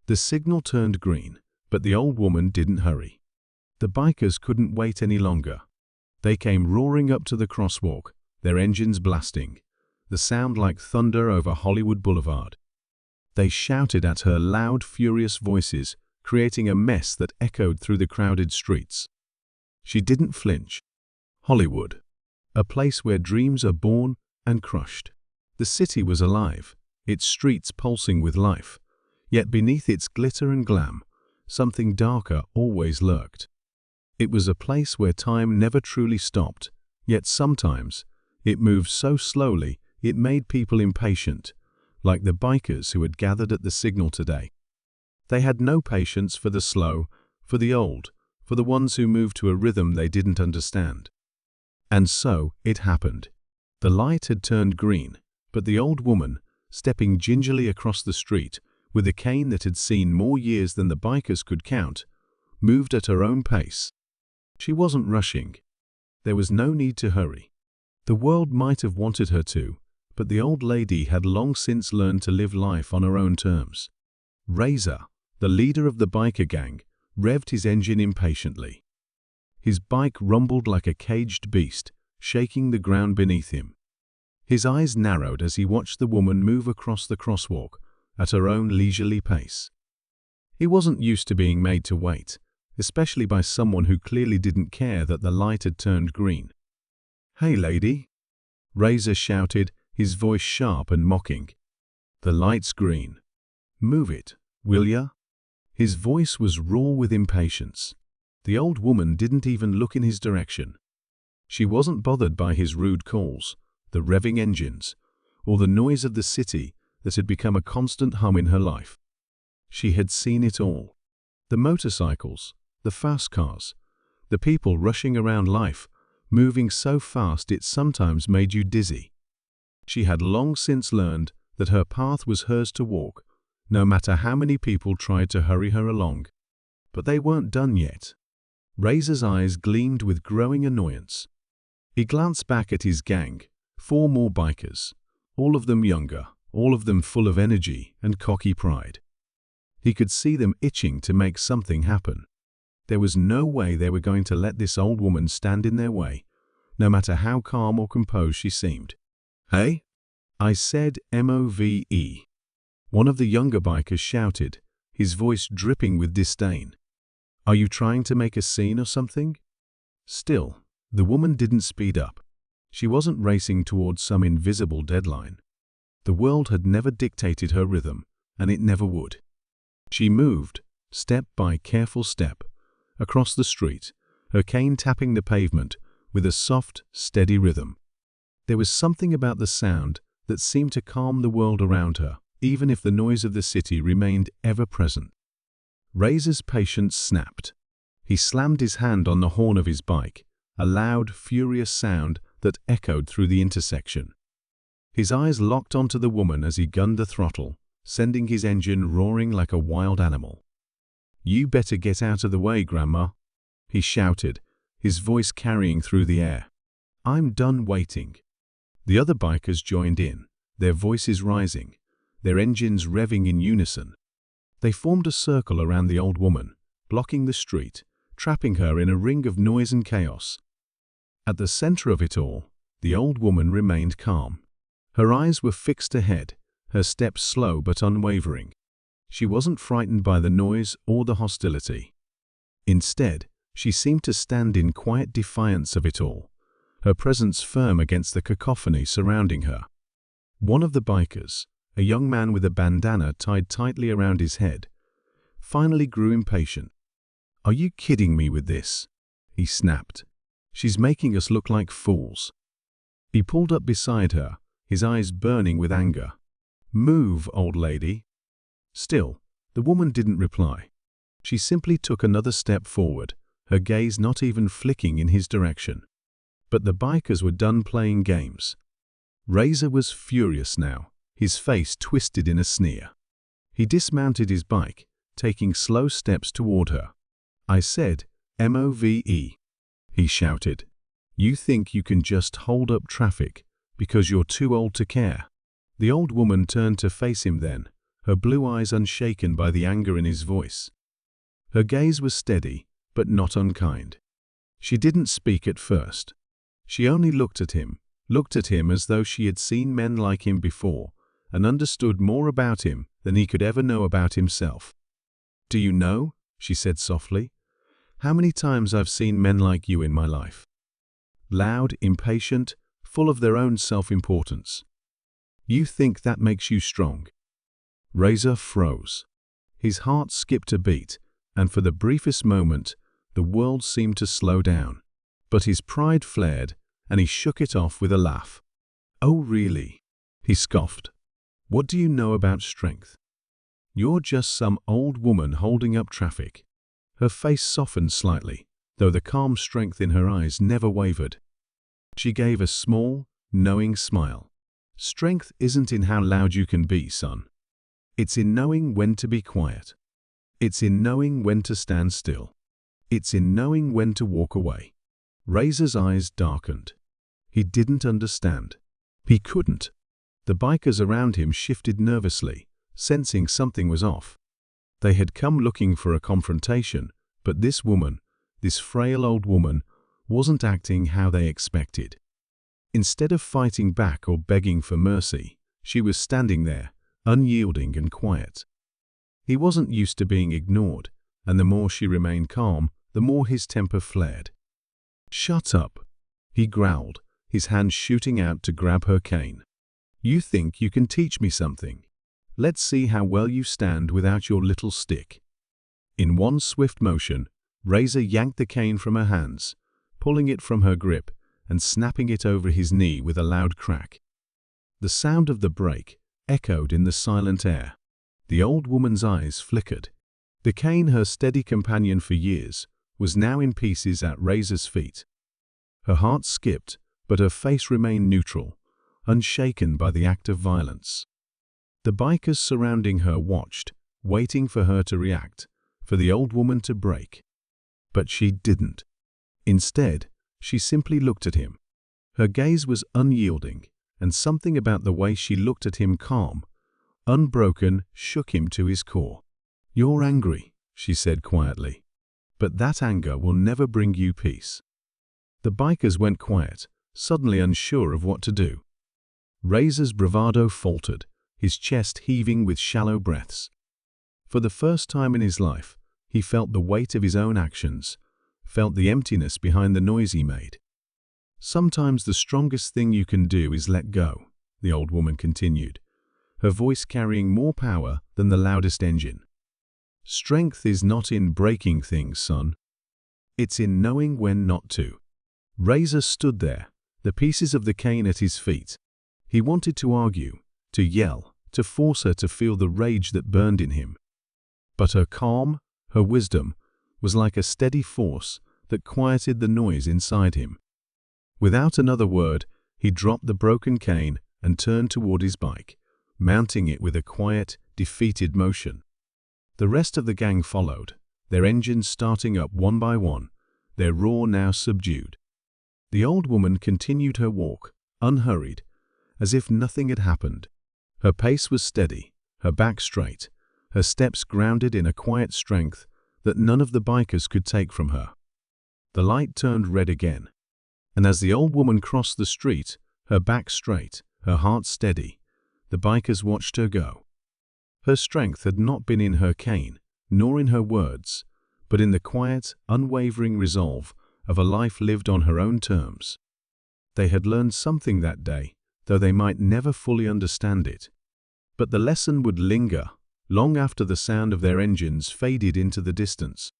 The signal turned green, but the old woman didn't hurry. The bikers couldn't wait any longer. They came roaring up to the crosswalk, their engines blasting, the sound like thunder over Hollywood Boulevard. They shouted at her loud, furious voices, creating a mess that echoed through the crowded streets. She didn't flinch. Hollywood, a place where dreams are born and crushed. The city was alive, its streets pulsing with life, yet beneath its glitter and glam, something darker always lurked. It was a place where time never truly stopped, yet sometimes it moved so slowly it made people impatient, like the bikers who had gathered at the signal today. They had no patience for the slow, for the old, for the ones who moved to a rhythm they didn't understand. And so it happened. The light had turned green, but the old woman, stepping gingerly across the street, with a cane that had seen more years than the bikers could count, moved at her own pace. She wasn't rushing. There was no need to hurry. The world might have wanted her to, but the old lady had long since learned to live life on her own terms. Razor, the leader of the biker gang, revved his engine impatiently. His bike rumbled like a caged beast, shaking the ground beneath him. His eyes narrowed as he watched the woman move across the crosswalk at her own leisurely pace. He wasn't used to being made to wait, especially by someone who clearly didn't care that the light had turned green. "Hey, lady," Razor shouted, his voice sharp and mocking. "The light's green. Move it, will ya?" His voice was raw with impatience. The old woman didn't even look in his direction. She wasn't bothered by his rude calls, the revving engines, or the noise of the city that had become a constant hum in her life. She had seen it all. The motorcycles, the fast cars, the people rushing around life, moving so fast it sometimes made you dizzy. She had long since learned that her path was hers to walk, no matter how many people tried to hurry her along. But they weren't done yet. Razor's eyes gleamed with growing annoyance. He glanced back at his gang, 4 more bikers, all of them younger, all of them full of energy and cocky pride. He could see them itching to make something happen. There was no way they were going to let this old woman stand in their way, no matter how calm or composed she seemed. "Hey?" I said, "MOVE." One of the younger bikers shouted, his voice dripping with disdain. "Are you trying to make a scene or something?" Still, the woman didn't speed up. She wasn't racing towards some invisible deadline. The world had never dictated her rhythm, and it never would. She moved, step by careful step, across the street, her cane tapping the pavement with a soft, steady rhythm. There was something about the sound that seemed to calm the world around her, even if the noise of the city remained ever present. Razor's patience snapped. He slammed his hand on the horn of his bike, a loud, furious sound that echoed through the intersection. His eyes locked onto the woman as he gunned the throttle, sending his engine roaring like a wild animal. "You better get out of the way, Grandma," he shouted, his voice carrying through the air. "I'm done waiting." The other bikers joined in, their voices rising, their engines revving in unison. They formed a circle around the old woman, blocking the street, trapping her in a ring of noise and chaos. At the center of it all, the old woman remained calm. Her eyes were fixed ahead, her steps slow but unwavering. She wasn't frightened by the noise or the hostility. Instead, she seemed to stand in quiet defiance of it all, her presence firm against the cacophony surrounding her. One of the bikers, a young man with a bandana tied tightly around his head, finally grew impatient. "Are you kidding me with this?" he snapped. "She's making us look like fools." He pulled up beside her, his eyes burning with anger. "Move, old lady." Still, the woman didn't reply. She simply took another step forward, her gaze not even flicking in his direction. But the bikers were done playing games. Razor was furious now, his face twisted in a sneer. He dismounted his bike, taking slow steps toward her. "I said, MOVE," he shouted. "You think you can just hold up traffic because you're too old to care?" The old woman turned to face him then, her blue eyes unshaken by the anger in his voice. Her gaze was steady, but not unkind. She didn't speak at first. She only looked at him as though she had seen men like him before and understood more about him than he could ever know about himself. "Do you know," she said softly, "how many times I've seen men like you in my life? Loud, impatient, full of their own self-importance. You think that makes you strong?" Razor froze. His heart skipped a beat, and for the briefest moment, the world seemed to slow down. But his pride flared, and he shook it off with a laugh. "Oh, really?" he scoffed. "What do you know about strength? You're just some old woman holding up traffic." Her face softened slightly, though the calm strength in her eyes never wavered. She gave a small, knowing smile. "Strength isn't in how loud you can be, son. It's in knowing when to be quiet. It's in knowing when to stand still. It's in knowing when to walk away." Razor's eyes darkened. He didn't understand. He couldn't. The bikers around him shifted nervously, sensing something was off. They had come looking for a confrontation, but this woman, this frail old woman, wasn't acting how they expected. Instead of fighting back or begging for mercy, she was standing there, unyielding and quiet. He wasn't used to being ignored, and the more she remained calm, the more his temper flared. "Shut up," he growled, his hand shooting out to grab her cane. "You think you can teach me something? Let's see how well you stand without your little stick." In one swift motion, Razor yanked the cane from her hands, pulling it from her grip and snapping it over his knee with a loud crack. The sound of the break echoed in the silent air. The old woman's eyes flickered. The cane, her steady companion for years, was now in pieces at Razor's feet. Her heart skipped, but her face remained neutral, unshaken by the act of violence. The bikers surrounding her watched, waiting for her to react, for the old woman to break. But she didn't. Instead, she simply looked at him. Her gaze was unyielding, and something about the way she looked at him, calm, unbroken, shook him to his core. "You're angry," she said quietly, "but that anger will never bring you peace." The bikers went quiet, suddenly unsure of what to do. Razor's bravado faltered, his chest heaving with shallow breaths. For the first time in his life, he felt the weight of his own actions, felt the emptiness behind the noise he made. "Sometimes the strongest thing you can do is let go," the old woman continued, her voice carrying more power than the loudest engine. "Strength is not in breaking things, son. It's in knowing when not to." Razor stood there, the pieces of the cane at his feet. He wanted to argue, to yell, to force her to feel the rage that burned in him. But her calm, her wisdom, was like a steady force that quieted the noise inside him. Without another word, he dropped the broken cane and turned toward his bike, mounting it with a quiet, defeated motion. The rest of the gang followed, their engines starting up one by one, their roar now subdued. The old woman continued her walk, unhurried, as if nothing had happened. Her pace was steady, her back straight, her steps grounded in a quiet strength that none of the bikers could take from her. The light turned red again, and as the old woman crossed the street, her back straight, her heart steady, the bikers watched her go. Her strength had not been in her cane, nor in her words, but in the quiet, unwavering resolve of a life lived on her own terms. They had learned something that day, though they might never fully understand it. But the lesson would linger, long after the sound of their engines faded into the distance.